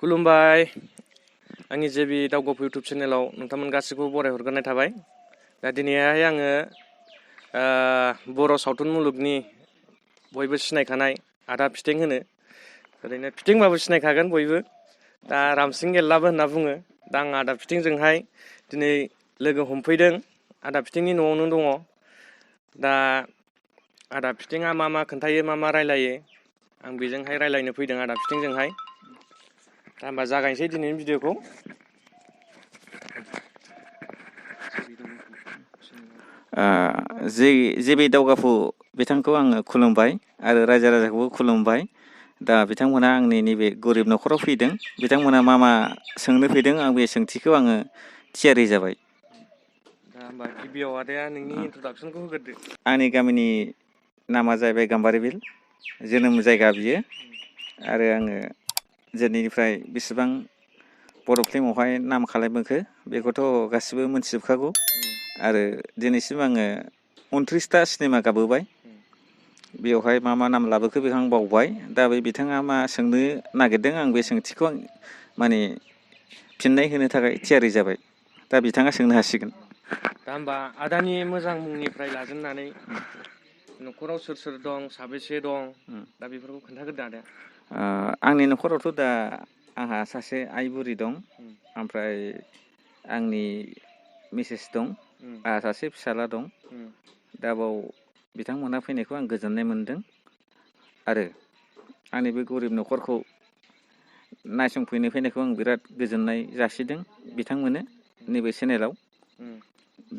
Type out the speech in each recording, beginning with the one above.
खुलुमबाय आंनि जेबि दावगफ इउटुब चेनेलाव नोंथांमोन गासिखौबो बरायहरग्रोनाय थाबाय। दा दिनैहाय आङो बर' सावथुन मुलुगनि बयबो सिनायखानाय आदा फिथें होनो, ओरैनो फिथेंबाबो सिनायखागोन बयबो। दा रामसिं गेल्लाबो होनना बुङो। दा आं आदा फिथेंजोंहाय दिनै लोगो हमफैदों। आदा फिथेंनि न'आवनो दङ। दा आदा फिथेङा मा खोन्थायो मा रायलायो, आं बेजोंहाय रायलायनो फैदों आदा फिथेंजोंहाय। दा होमबा जागायनोसै दिनैनि भिडिअखौ। जेबि दावगाफु बिथांखौ आङो खुलुमबाय आरो रायजो राजाखौबो खुलुमबाय। दा बिथांमोना आंनि नैबे गरिब न'खराव फैदों। बिथांमोना मा सोंनो फैदों, आं बे सोंथिखौ आङो थियारि जाबाय। दा होमबा गिबियाव आदाया नोंनि इन्ट्रडाक्सनखौ होग्रोदो। आंनि गामिनि नामा जाहैबाय गाम्बारि बिल, जोनोम जायगा बियो। आरो आङो जेरनिफ्राय बेसेबां बर' फिल्मावहाय नाम खालामबोखो बेखौथ' गासिबो मोनथिजोबखागौ। आरो दिनैसिम आङो 29टा सिनेमा गाबोबाय। बेवहाय मा नाम लाबोखो बेखौ आं बावबाय। दा बे बिथाङा मा सोंनो नागिरदों, आं बे सोंथिखौ माने फिननाय होनो थाखाय थियारि जाबाय। दा बिथाङा सोंनो हासिगोन। दा होमबा आदानि मोजां मुंनिफ्राय लाजेननानै न'खराव सोर दं, साबेसे दं, दा बेफोरखौ खोन्थाग्रोदो आदाया। आंनि न'खरावथ' दा आंहा सासे आइ बुरि दं, ओमफ्राय आंनि मिसेस दं, आंहा सासे फिसाला दं। दा बाव बिथांमोनहा फैनायखौ आं गोजोननाय मोनदों। आरो आंनि बे गरिब न'खरखौ नायसंफैनो फैनायखौ आं बिराद गोजोननाय जासिदों बिथांमोननो नैबे चेनेलाव।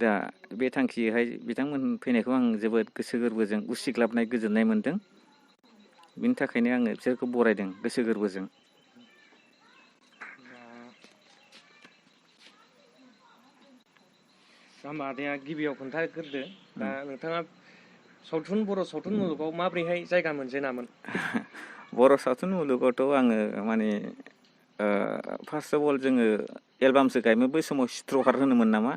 दा बे थांखियैहाय बिथांमोन फैनायखौ आं जोबोद गोसो गोरबोजों उसिग्लाबनाय गोजोननाय मोनदों। बिनि थाखायनो आङो बिसोरखौ बरायदों गोसो गोरबोजों। दा होमबा आदाया गिबियाव खोन्थाग्रोदो, दा नोंथाङा बर' सावथुन मुलुगाव माब्रैहाय जायगा मोनजेनामोन? बर' सावथुन मुलुगावथ' आङो माने फार्स्ट अफ अल जोङो एलबामसो गायोमोन। बै समाव चित्रकार होनोमोन नामा?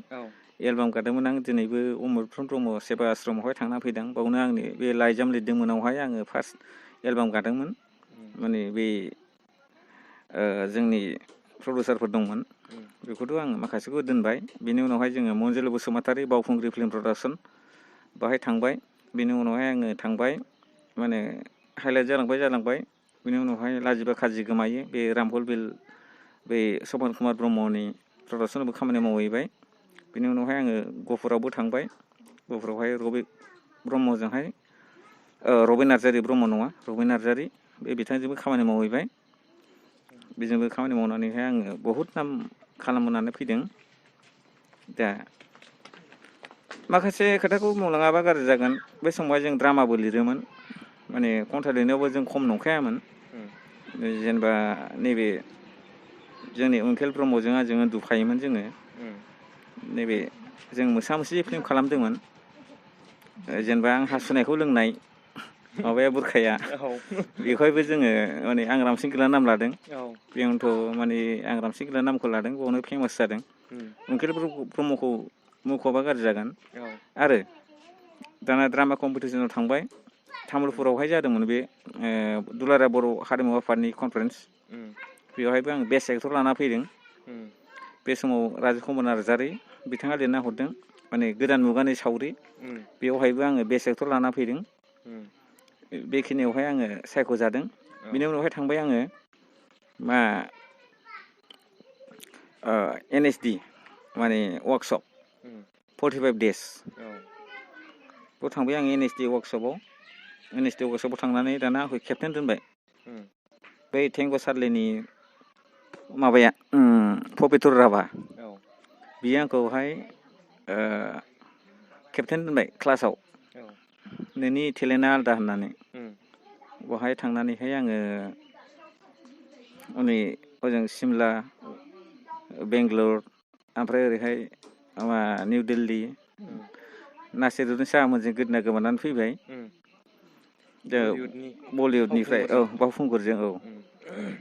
एलबाम गादोंमोन आं। दिनैबो अमृतफ्रोम ब्रह्म सेबा आश्रमावहाय थांना फैदों। बावनो आंनि बे लाइजाम लिरदोंमोनावहाय आङो फार्स्ट एलबाम गादोंमोन। माने बे जोंनि प्रडिउसारफोर दंमोन, बेखौथ' आं माखासेखौ दोनबाय। बेनि उनावहाय जोङो मनजिल बसुमतारी बावखुंग्रि फिल्म प्रडाक्सन बाहाय थांबाय। बेनि उनावहाय आङो थांबाय, माने हाइलाइट जालांबाय। बेनि उनावहाय लाजिबा खाजि गोमायो, बे रामफल बिल बे सपन कुमार ब्रह्मनि प्रडाक्सनावबो खामानि मावहैबाय। बेनि उनावहाय आङो गहपुरावबो थांबाय। गहपुरावहाय रबि ब्रह्मजोंहाय रबि नार्जारि ब्रह्म नङा, रबि नार्जारि, बे बिथांजोंबो खामानि मावहैबाय। बेजोंबो खामानि मावनानैहाय आङो बहुद नाम खालामबोनानै फैदों। दा माखासे खोथाखौ बुंलाङाबा गाज्रि जागोन। बे समावहाय जों द्रामाबो लिरोमोन, माने खन्थाइ लिरनायावबो जों खम नंखायामोन। जेनेबा नैबे जोंनि उनखेल ब्रह्मजों आंजों उन्दुफायोमोन जोङो। नैबे जों मोसा मोसि फिल्म खालामदोंमोन। जेनेबा आं हासुनायखौ लोंनाय माबाया बुरखाया, बेवहायबो जोङो माने आं रामसिं गेल्ला नाम लादों। बेयावनोथ' माने आं रामसिं गेल्ला नामखौ लादों, बेयावनो फेमास जादों। उनखेल ब्रह्मखौ मुंख'बा गाज्रि जागोन। आरो दाना द्रामा कम्पिटिसनाव थांबाय। तामुलपुरावहाय जादोंमोन बे दुलाराय बर' हारिमु आफादनि कनफारेन्स। बेवहायबो आं बेस्ट एक्टर लाना फैदों। बे समाव राजिब कुमार नार्जारि बिथाङा लिरना हरदों, माने गोदान मुगानि सावरि। बेवहायबो आङो बेस्ट एक्टर लाना फैदों। बेखिनियावहाय आङो सायख'जादों। बेनि उनावहाय थांबाय आङो NSD माने वार्कशप 45 days। बेयाव थांबाय आं NSD वार्कशपआव थांनानै दाना आंखौ केप्टेन दोनबाय। बै थेंग' सार्लिनि माबाया पबितर राभा, बियो आंखौहाय केप्टेन दोनबाय क्लासाव, नोंनि टेलेन्टआ आलादा होननानै। बेवहाय थांनानैहाय आङो ओजों सिमला, बेंगलर, ओमफ्राय ओरैहाय निउ दिल्ली, नासिरुद्दिन शाहमोनजों गोदोना गोमानानै फैबाय। बलिउडनिफ्राय बावखुंगुरजों।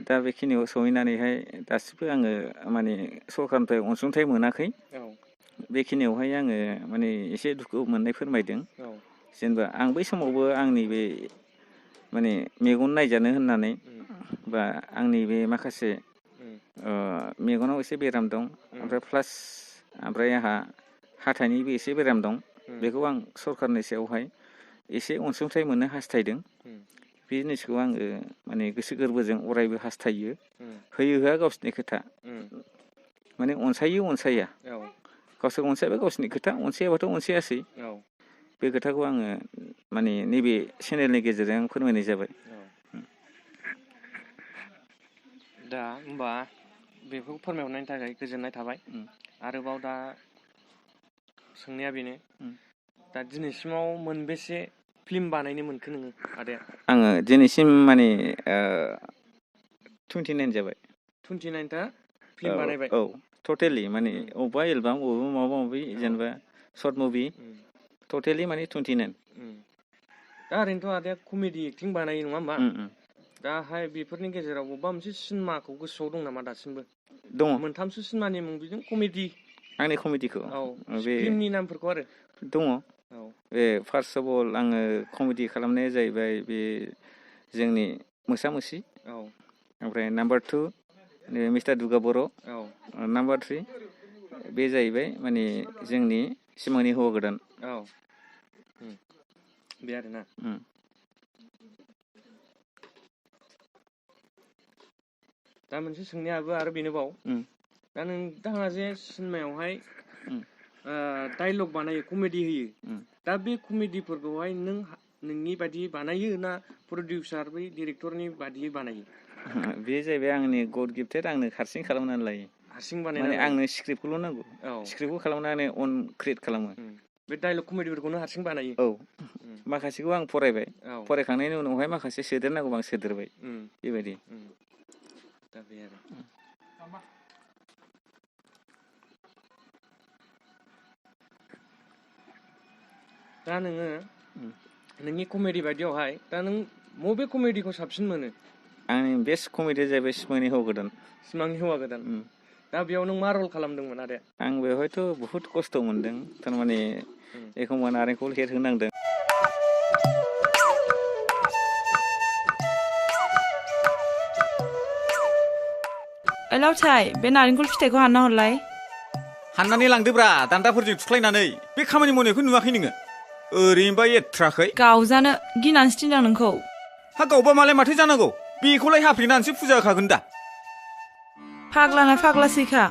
दा बेखिनियाव सहैनानैहाय दासिमबो आङो माने सरकारनिफ्राय अनसुंथाइ मोनाखै। बेखिनियावहाय आङो माने एसे दुखु मोननाय फोरमायदों। जेनेबा आं बै समावबो आंनि बे माने मेगन नायजानो होननानै, बा आंनि बे माखासे मेगनाव एसे बेराम दं ओमफ्राय प्लास ओमफ्राय आंहा हाथाइनिबो एसे बेराम दं बेखौ आं सरखारनि सायावहाय एसे अनसुंथाइ मोननो हास्थायदों बे जिनिसखौ आङो माने गोसो गोरबोजों अरायबो हास्थायो होयो होआ गावसिनि खोथा माने अनसायो अनसाया गावसोर अनसायबा गावसिनि खोथा अनसायाबाथ' अनसायासै बे खोथाखौ आङो माने नैबे चेनेलनि गेजेरजों आं फोरमायनाय जाबाय दा होमबा बेखौ फोरमायहरनायनि थाखाय गोजोननाय थाबाय आरोबाव दा सोंनाया बेनो दा दिनैसिमाव मोनबेसे फिल्म बानायनो मोनखो नोङो आदाया आङो दिनैसिम माने 29 जाबाय 29टा फिल्म बानायबाय औ टटेलि माने अबेबा एलबाम अबेबा माबा माबि जेनेबा सर्ट मुभि टटेलि माने 29 दा ओरैनोथ' आदाया कमेडि एक्टिं बानायो नङा होमबा दाहाय बेफोरनि गेजेराव बबेबा मोनसे सिनेमाखौ गोसोआव दं नामा दासिमबो दङ मोनथामसो सिनेमानि मुं बिजों कमेडि आंनि कमेडिखौ बे फिल्मनि नामफोरखौ आरो दङ बे फार्स्ट अफ अल आङो कमेडि खालामनाया जाहैबाय बे जोंनि मोसामुसि ओमफ्राय नाम्बार 2 नैबे मिस्टार दुगा बर' नाम्बार 3 बे जाहैबाय माने जोंनि सिमांनि हौवा गोदान बे आरोना दा मोनसे सोंनायाबो आरो बेनोबाव दा नोंथाङा जे सिनेमायावहाय डायलग बानायो कमेडि होयो दा बे कमेडिफोरखौहाय नोंनि बायदियै बानायो ना प्रडिउसार बै डिरेक्टरनि बायदियै बानायो बे जाहैबाय आंनि गड गिफ्टेड आंनो हारसिं खालामनानै लायो हारसिं माने बानायनानै आंनो स्क्रिप्टखौल' नांगौ स्क्रिप्टखौ खालामनानै अन क्रिएट खालामो बे डायलग कमेडिफोरखौनो हारसिं बानायो औ माखासेखौ आं फरायबाय फरायखांनायनि उनावहाय माखासे सोदेरनांगौ आं सोदेरबाय बेबायदि दा बे आरो दा नोङो नोंनि कमेडि बायदियावहाय दा नों बबे कमेडिखौ साबसिन मोनो आंनि बेस्ट कमेडिया जाहैबाय सिमांनि हौवा गोदान सिमांनि हौवा गोदान दा बेयाव नों मा रल खालामदोंमोन आदाया आं बेवहायथ' बहुद खस्थ' मोनदों थारमाने एखमबा नारेंखल हेरहोनांदों लावथाय बे नारेंखल फिथाइखौ हानना हरलाय हाननानै लांदोब्रा दान्दाफोरजों थुख्लायनानै बे खामानि मावनायखौ नुवाखै नोङो ओरैनोबा एथ्राखै गावजानो गिनानैसो थिनदों नोंखौ हा गावबा मालाय माथो जानांगौ बेखौलाय हाफ्लेनानैसो फुजा होखागोन दा फाग्लाना फाग्लासैखा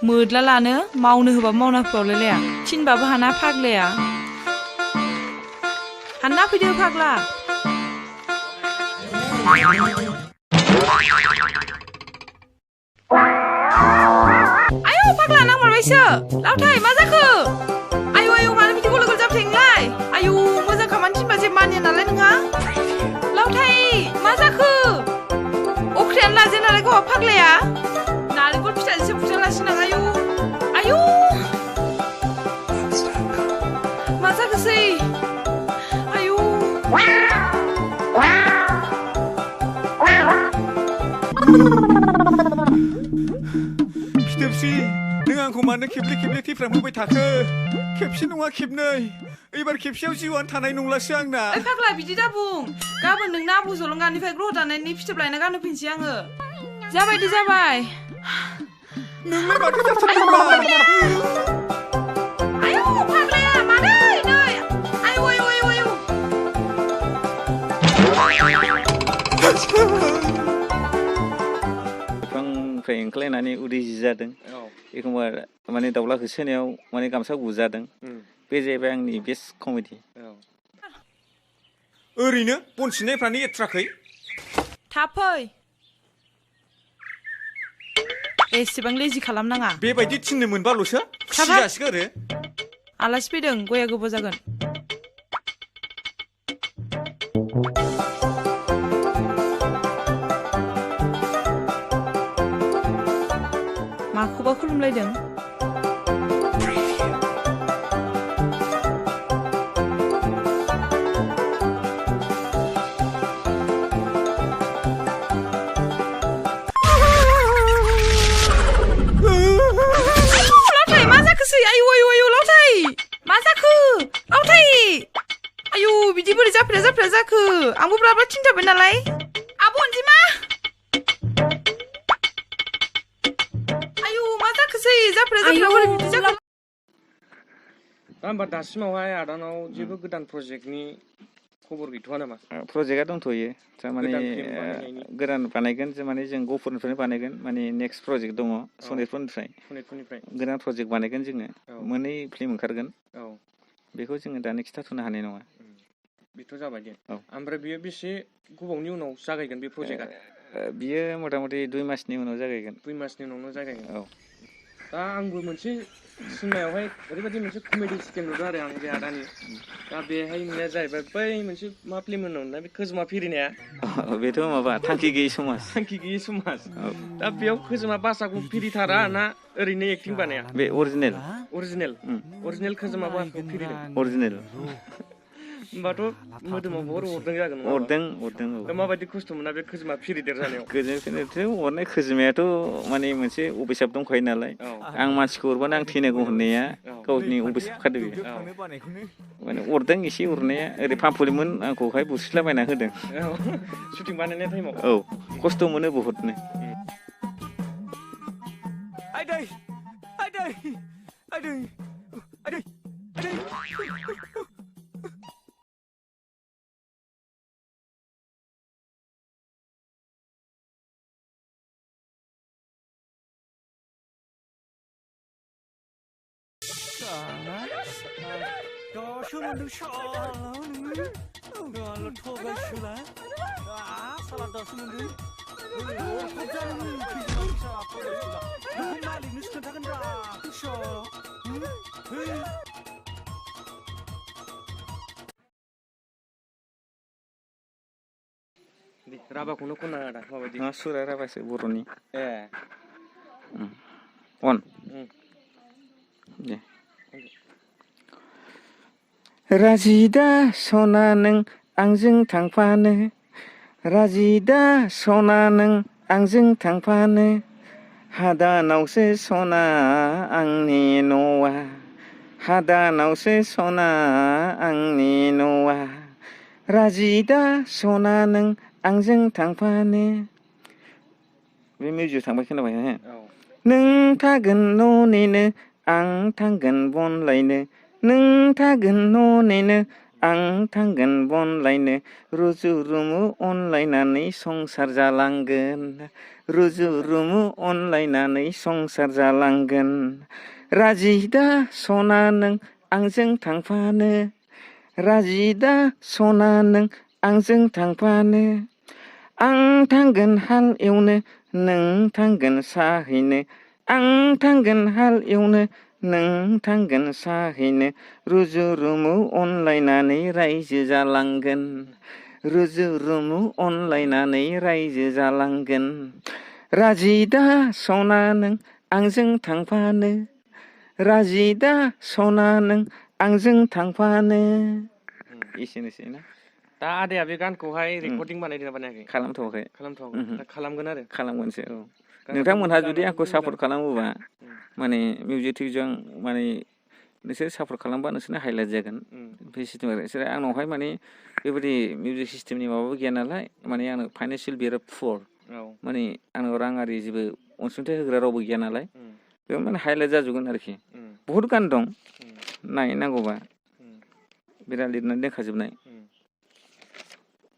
मोदला लानो मावनो होबा मावना होफ्रावलायलाया थिनबाबो हाना फाग्लाया हानना फैदो फाग्ला आयौ फाग्ला नांमारबायसो लावथाय मा जाखो आयौ आयौ मानो बिदि गल गल जाबाय नोंलाय आयौ मोजां खामानि थिनबा जे मानिया नालाय नोंहा लावथाय मा जाखो अख्रियानो लाजे नालाय गावहा फाग्लाया नारेंखल फिथाइसो बुजालासिनो आयौ आयौ मा जाखोसै आयौ फिथोबसि नों आंखौ मानो खेबले खेबले थैफ्रामहोबाय थाखो खेबसे नङा खेबनै एबार खेबसेयाव जिउआनो थानाय नंलासो आंना ओइ फाग्ला बिदि दा बुं गाबोन नोंना आबु जलंगानिफ्राय ग्रह दानायनि फिथोब लायना गानहोफैनोसै आङो जाबाय दे जाबाय नोंलाय माथो जाथारदोंब्रा आयौ फाग्लाया मानै नै आयौ आयौ आयौ आयौ बिफांनिफ्राय ओंख्लायनानै उदै जि जादों एखमबा माने दाउला होसोनायाव माने गामसा गुजादों बे जाहैबाय आंनि बेस्ट कमेडि ओरैनो बन सिननायफ्रानो एथ्राखै थाब फै एसेबां लेजि खालामनाङा बेबायदि थिननो मोनबाल'सो खुसि जासिगोन आरो आलासि फैदों गया गोबाव जागोन माखौबा खुलुमलायदों बिदि बोरै जाफ्रा जाखो आंबो ब्रा थिनथाबाय नालाय आब' अनजिमा आयु मा जाखोसै जाफ्रा बोरै बिदि जाखो दा होमबा दासिमावहाय आदानाव जेबो गोदान प्रजेक्टनि खबर गैथ'वा नामा प्रजेक्टआ दंथ'यो थारमाने गोदान फिल्म बानायनायनि गोदान बानायगोन माने जों गफुरनिफ्रायनो बानायगोन माने नेक्स्ट प्रजेक्ट दङ सनितपुरनिफ्राय गोदान प्रजेक्ट बानायगोन जोङो मोननै फिल्म ओंखारगोन बेखौ जोङो दानो खिथाथ'नो हानाय नङा बेथ' जाबाय दे ओमफ्राय बियो बेसे गोबावनि उनाव जागायगोन बे प्रजेक्टआ बियो मथा मथि 2 मासनि उनाव जागायगोन 2 मासनि उनावनो जागायगोन दा आंबो मोनसे सिनेमायावहाय ओरैबायदि मोनसे कमेडि स्केम नुदों आरो आं बे आदानि दा बेहाय नुनाया जाहैबाय बै मोनसे मा फिल्म होनोमोन बे खोजोमा फिरिनाया बेथ' माबा थांखि गैयि समाज दा बेयाव खोजोमा बासाखौ फिरिथारा ना ओरैनो एक्टिं बानाया बे अरिजिनेल खोजोमा बासाखौ फिरिदों अरिजिनेल होमबाथ' मोदोमाव बहुत अरदों जागोन नङा अरदों दा माबायदि खस्थ' मोना बे खोजोमा फिरिदेर जानायाव अरनाय खोजोमायाथ' माने मोनसे अभिशाप दंखायो नालाय आं मानसिखौ अरबानो आं थैनांगौ होननाया गावनि अभिशाप खादो बेयो माने अरदों एसे अरनाया ओरै पामपुलिमोन आंखौहाय बुस्रिलाबायना होदों शुटिं बानायनाय टाइमाव खस्थ' मोनो बहुतनो दासो मोनदों साला नोङो आंल' थगायसोला साला दासो मोनदों अरथब जानो बेखौ मालिकनोसो खोन्थागोन रा राभाखौनो खना आदा माबायदि सुरा राभासो बर'नि ए अन दे राजिदा सना नों आंजों थांफानो राजिदा सना नों आंजों थांफानो हादानावसो सना आंनि न'आ हादानावसो सना आंनि न'आ राजिदा सना नों आंजों थांफानो बे मिउजिक थांबाय खोनाबाय नों थागोन न'नेनो आं थांगोन बन लायनो नों थागोन न'नेनो आं थांगोन बन लायनो रुजु रुमु अनलायनानै संसार जालांगोन रुजु रुमु अनलायनानै संसार जालांगोन राजिदा सना नों आंजों थांफानो राजिदा सना नों आंजों थांफानो आं थांगोन हाल एवनो नों थांगोन साहैनो आं थांगोन हाल एवनो नों थांगोन साहैनो रुजु रुमु अनलायनानै रायजो जालांगोन रुजु रुमु अनलायनानै रायजो जालांगोन राजिदा सना नों आंजों थांफानो राजिदा सना नों आंजों थांफानो एसेनोसै ना दा आदाया बे गानखौहाय रेकर्डिं बानायदोंना बानायाखै खालामथ'वाखै खालामगोन आरो खालामगोनसो नोंथांमोनहा जुदि आंखौ सापर्ट खालामोबा माने मिउजिकजों माने नोंसोर सापर्ट खालामबा नोंसोरनो हाइलाइट जागोन बे सिस्टेम बिसोर आंनावहाय माने बेबायदि मिउजिक सिस्टेमनि माबाबो गैया नालाय माने आंनो फाइनान्सियेल बिराद पुवर माने आंनाव राङारि जेबो अनसुंथाइ होग्रा रावबो गैया नालाय बेयाव माने हाइलाइट जाजोबगोन आरोखि बहुद गान दं नायनांगौबा बिराद लिरनानै दोनखाजोबनाय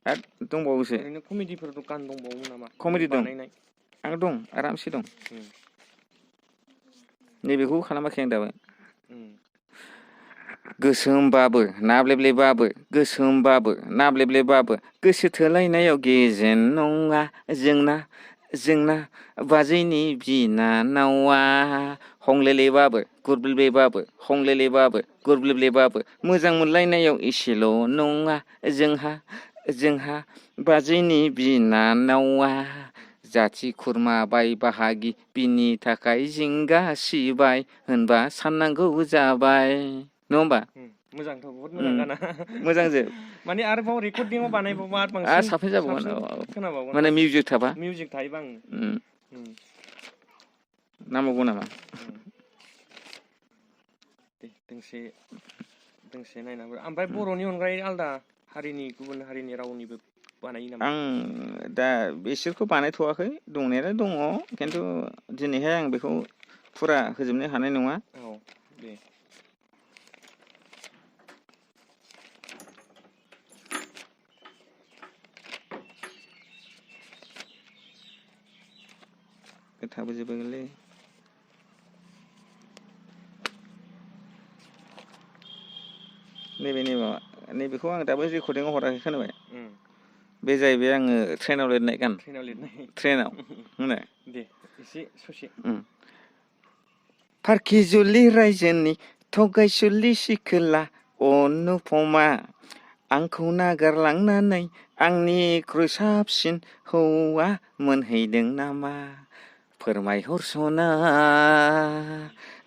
आरो दंबावोसो ओरैनो कमेडिफोर गान दंबावो नामा कमेडि दं बानायनाय आं दं आरामसे दं नैबेखौ खालामाखै आं दाबो गोसोमबाबो नाब्लेब्लेबाबो गोसोमबाबो नाब्लेब्लेबाबो गोसो थोलायनायाव गेजेन नङा जोंना बाजैनि बिनानावा हंलेलेबाबो गुरब्लेब्लेबाबो हंलेलेबाबो गुरब्लेब्लेबाबो मोजां मोनलायनायाव एसेल' नङा जोंहा बाजैनि बिनानावा जाथि खुरमा बाय बाहागि बिनि थाखाय जिंगा सिबाय होनबा साननांगौ जाबाय नङा होमबा मोजांथ' बहुत मोजां गाना मोजांजोब माने आरोबाव रेकर्डिंआव बानायबावबा आरो बांसिन साबसिन जाबावगोन खोनाबावगोन माने मिउजिक थाबा नांबावगौ नामा दे दोंसे नायनांगौ ओमफ्राय बर'नि अनगायै आलदा हारिनि गुबुन हारिनि रावनिबो बानायो नामा? आं दा बिसोरखौ बानायथ'वाखै दंनायालाय दङ खिन्थु दिनैहाय आं बेखौ फुरा होजोबनो हानाय नङा। औ दे। थाबोजोबोलै नैबेखौ आं दाबो रेकर्डिंआव हराखै खोनाबाय। बे जाहैबाय आङो ट्रेनाव लिरनाय गान। ट्रेनाव लिरनाय ट्रेनाव होनो दे एसे ससे फारखिजुलि रायजोनि थगायसुलि सिखोला अनुपमा आंखौ नागारलांनानै आंनिख्रुइ साबसिन हौवा मोनहैदों नामा फोरमायहर सना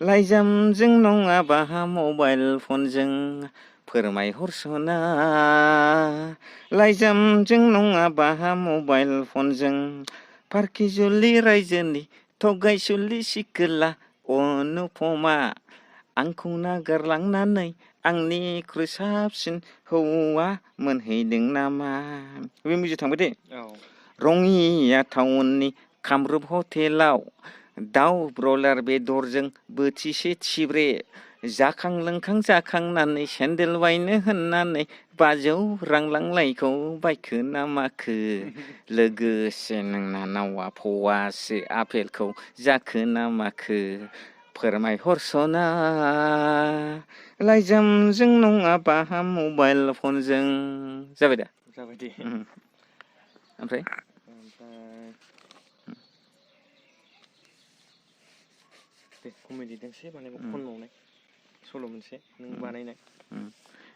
लाइजामजों नङाबा मबाइल फनजों फोरमायहर सना लाइजामजों नङाबा मबाइल फनजों फारखिजुलि रायजोनि थगायसुलि सिखोला अनुपमा आंखौ नागारलांनानै आंनिख्रुइ साबसिन हौवा मोनहैदों नामा बे मिउजिक थांबाय दे। रङिया टाउननि कामरुप हटेलाव दाउ ब्रयलार बेदरजों बोथिसे थिब्रे जाखां लोंखां जाखांनानै सेन्देल बायनो होननानै 500 रां लांलायखौ बायखो ना माखो लोगोसे नोंना नावा फवासे आपेलखौ जाखो ना माखो फोरमायहर सना लाइजामजों नङाबा मबाइल फनजों जाबाय दा? जाबाय दे। ओमफ्राय दे कमेडि दोंसे माने खनबावनाय सल' मोनसे नों बानायनाय।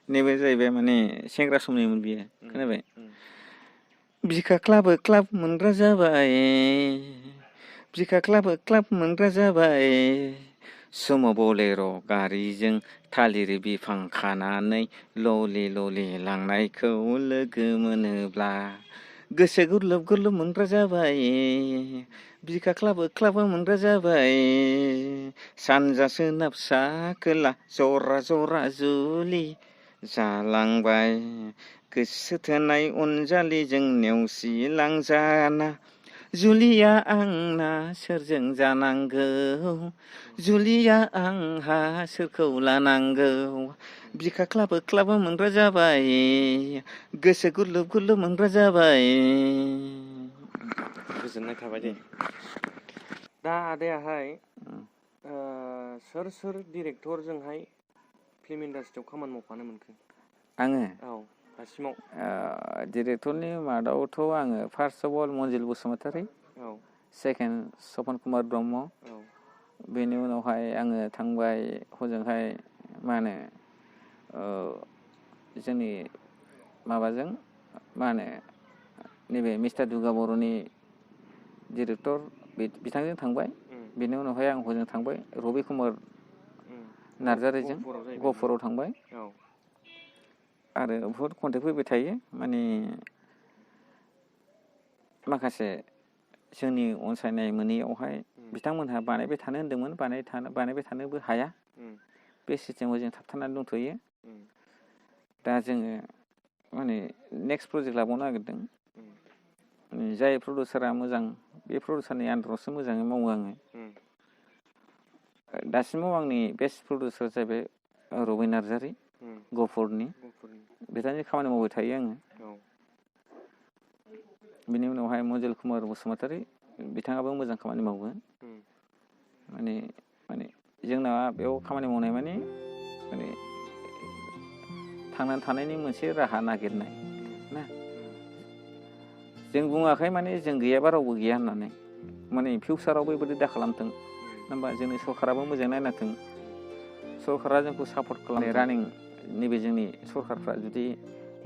नैबे जाहैबाय माने सेंग्रा समनिमोन बियो खोनाबाय। बिखा क्लाबो क्लाब मोनग्रा जाबाय बिखा क्लाबो क्लाब मोनग्रा जाबाय सुम' बलेर' गारिजों थालिर बिफां खानानै लले लले लांनायखौ लोगो मोनोब्ला गोसो गुरलुब गुरलुब मोनग्रा जाबाय बिखा क्लाबो क्लाब मोनग्रा जाबाय सानजा सोनाब सा खोला जरा जरा जुलि जालांबाय गोसो थोनाय अनजालिजों नेवसिलांजाना जुलिया आंना सोरजों जानांगौ जुलिया आंहा सोरखौ लानांगौ बिखा क्लाबो क्लाब मोनग्रा जाबाय गोसो गुरलुब गुरलुब मोनग्रा जाबाय। गोजोननाय थाबाय दे। दा आदायाहाय सोर सोर डिरेक्टरजोंहाय फिल्म इन्डास्ट्रियाव खामानि मावफानो मोनखो? आङो औ दासिमाव डिरेक्टरनि मादावथ' आङो first of all Manjil Basumatary second Sapan Kumar Brahma बेनि उनावहाय आङो थांबाय हजोंहाय मा होनो जोंनि माबाजों मा होनो नैबे मिस्टार दुर्गा बर'नि डिरेक्टर बिथांजों थांबाय बेनि उनावहाय आं हजों थांबाय रबि कुमार नार्जारिजों गहपुराव थांबाय आरो बहुद कन्टेक्ट फैबाय थायो माने माखासे जोंनि अनसायनाय मोनैयावहाय बिथांमोनहा बानायबाय थानो होन्दोंमोन बानायबाय थानोबो हाया बे सिस्टेमाव जों थाबथानानै दंथ'यो। दा जोङो माने नेक्स्ट प्रजेक्ट लाबावनो नागिरदों जाय प्रडिउसारा मोजां बे प्रडिउसारनि आन्दारावसो मोजाङै मावो आङो। दासिमाव आंनि बेस्ट प्रडिउसार जाहैबाय रबि नार्जारि गहपुरनि बिथांजों खामानि मावबाय थायो आङो। बिनि उनावहाय मन्जिल कुमार बसुमतारी बिथाङाबो मोजां खामानि मावो माने जोंना बेयाव खामानि मावनाय माने थांनानै थानायनि मोनसे राहा नागिरनाय ना जों बुङाखै माने जों गैयाबा रावबो गैया होननानै माने फिउचाराव बेबायदि दा खालामथों होनबा जोंनि सरकाराबो मोजाङै नायनांथों सरकारा जोंखौ सापर्ट खालामो रानिं नैबे जोंनि सरकारफ्रा जुदि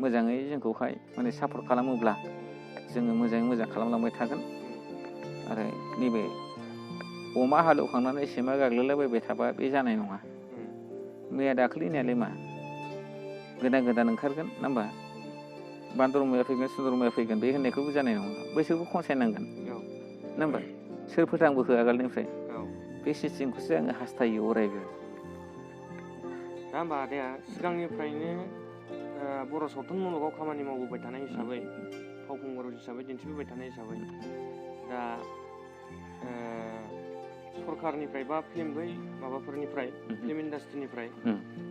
मोजाङै जोंखौहाय माने सापर्ट खालामोब्ला जोङो मोजाङै मोजां खालामलांबाय थागोन आरो नैबे अमा हालेवखांनानै सैमा गाग्लिलाबायबाय थाबा बे जानाय नङा। मैया दाख्लैनियालाय मा गोदान गोदान ओंखारगोन नङा होमबा बान्दरमाया फैगोन सुन्दरमाया फैगोन बे होननायखौबो जानाय नङा बैसोरखौ खनसायनांगोन नङा होमबा सोर फोथांबोखो आगोलनिफ्राय बे सिस्टेमखौसो आङो हास्थायो अरायबो। दा होमबा आदाया सिगांनिफ्रायनो बर' सावथुन मुलुगाव खामानि मावबोबाय थानाय हिसाबै फावखुंगुर हिसाबै दिन्थिबोबाय थानाय हिसाबै दा सरकारनिफ्राय बा फिल्म बै माबाफोरनिफ्राय फिल्म इन्डास्ट्रिनिफ्राय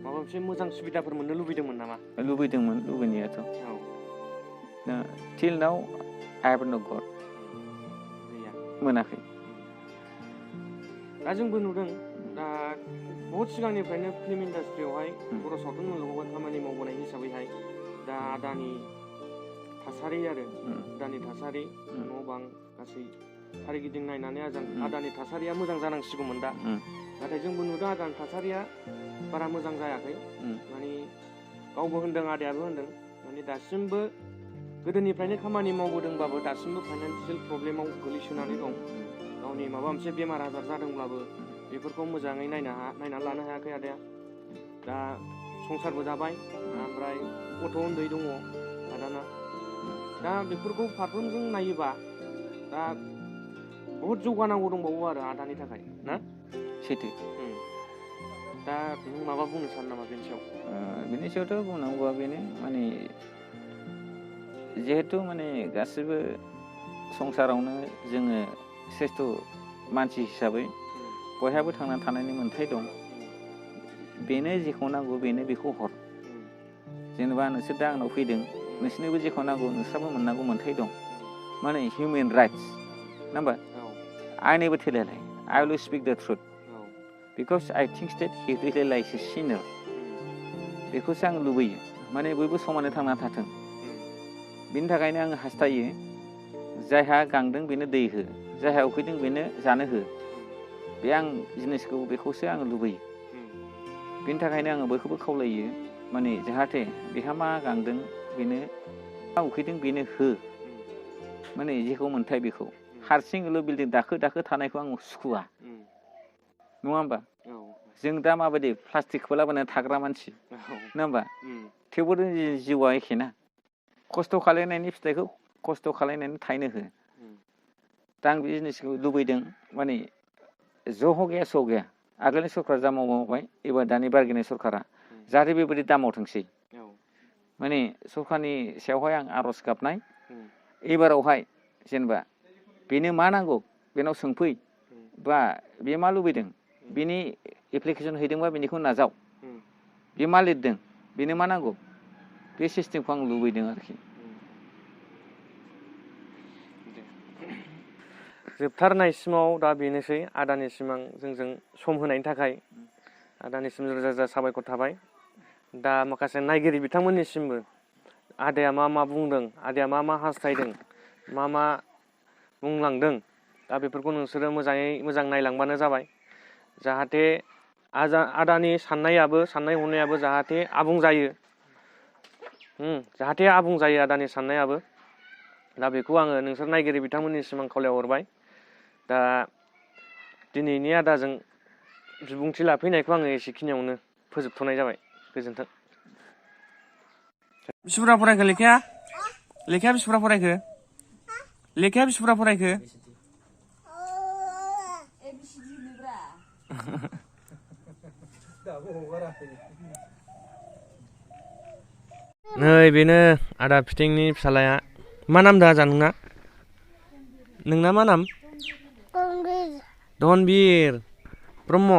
माबा मोनसे मोजां सुबिदाफोर मोननो लुबैदोंमोन नामा? लुबैदोंमोन लुबैनायाथ' till now I have not got मोनाखै। दा जोंबो नुदों दा बहुद सिगांनिफ्रायनो फिल्म इन्डास्ट्रियावहाय बर' सावथुन मुलुगावहाय खामानि मावबोनाय हिसाबैहाय दा आदानि थासारि आरो आदानि थासारि न' बां गासै सोरगिदिं नायनानै आदानि थासारिया मोजां जानांसिगौमोन दा नाथाय जोंबो नुदों आदानि थासारिया बारा मोजां जायाखै माने गावबो होनदों आदायाबो होनदों माने दासिमबो गोदोनिफ्रायनो खामानि मावबोदोंबाबो दासिमबो फाइनान्सियेल प्रब्लेमाव गोलैसोनानै दं गावनि माबा मोनसे बेमार आजार जादोंब्लाबो बेफोरखौ मोजाङै नायनानै लानो हायाखै आदाया दा संसारबो जाबाय ओमफ्राय गथ' उन्दै दङ आदाना दा बेफोरखौ फारफ्रोमजों नायोबा दा बहुद जौगानांगौ दंबावो आरो आदानि थाखाय ना सैथो दा नों माबा बुंनो सानो नामा बेनि सायावथ' बुंनांगौआ बेनो माने जिहेतु माने गासिबो संसारावनो जोङो श्रेष्ठ मानसि हिसाबै बयहाबो थांना थानायनि मोन्थाय दं बेनो जेखौ नांगौ बेनो बेखौ हर जेनेबा नोंसोर दा आंनाव फैदों नोंसोरनोबो जेखौ नांगौ नोंस्राबो मोननांगौ मोन्थाय दं माने हिउमेन राइट्स नङा होमबा I never tell a lie I will speak the truth because I think that he really likes a sinner बेखौसो आं लुबैयो माने बयबो समानै थांना थाथों बिनि थाखायनो आं हास्थायो जायहा गांदों बेनो दै हो जायहा उखैदों बेनो जानो हो बे आं जिनिसखौ बेखौसो आं लुबैयो बिनि थाखायनो आङो बयखौबो खावलायो माने जाहाथे बेहा मा गांदों बेनो मा उखैदों बेनो हो माने जेखौ मोन्थाय बेखौ हारसिङैल' बिल्डिं दाखो दाखो थानायखौ आं सुखुवा नङा होमबा जों दा माबायदि प्लास्टिकखौ लाबोनानै थाग्रा मानसि नङा होमबा थेवबो जिउआ एखे ना खस्थ' खालायनायनि फिथाइखौ खस्थ' खालायनानै थायनो हो दा आं बे जिनिसखौ लुबैदों माने जह गैया सह गैया आगोलनि सरकारा जा मावबाय एबार दानि बारगेनाय सरकारा जाहाथे बेबायदि दामाव थोंसै माने सरकारनि सायावहाय आं आर'ज गाबनाय एबारावहाय जेनेबा बेनो मा नांगौ बेनाव सोंफै बा बे मा लुबैदों बेनि एप्लिकेसन हैदोंबा बेनिखौ नाजाव बे मा लिरदों बेनो मा नांगौ बे सिस्टेमखौ आं लुबैदों आरोखि जोबथारनायसिमाव दा बेनोसै आदानिसिम आं जोंजों सम होनायनि थाखाय आदानिसिम रोजा रोजा साबायखर थाबाय दा माखासे नायगिरि बिथांमोननिसिमबो आदाया मा मा बुंदों आदाया मा मा हास्थायदों मा बुंलांदों दा बेफोरखौ नोंसोरो मोजाङै मोजां नायलांबानो जाबाय जाहाथे आदानि साननाय हनायाबो जाहाथे आबुं जायो आदानि साननायाबो दा बेखौ आङो नोंसोर नायगिरि बिथांमोननिसिम आं खावलायहरबाय दा दिनैनि आदाजों बिबुंथि लाफैनायखौ आङो एसेखिनियावनो फोजोबथ'नाय जाबाय गोजोन्थों। बिसिबुरजा फरायखो लेखाया बिसिबुरजा फरायखो लेखाया बिसिबुरजा फरायखो नै बेनो आदा फिथिंनि फिसालाया मा नाम दा आजा नोंना मा नाम धनबीर ब्रह्म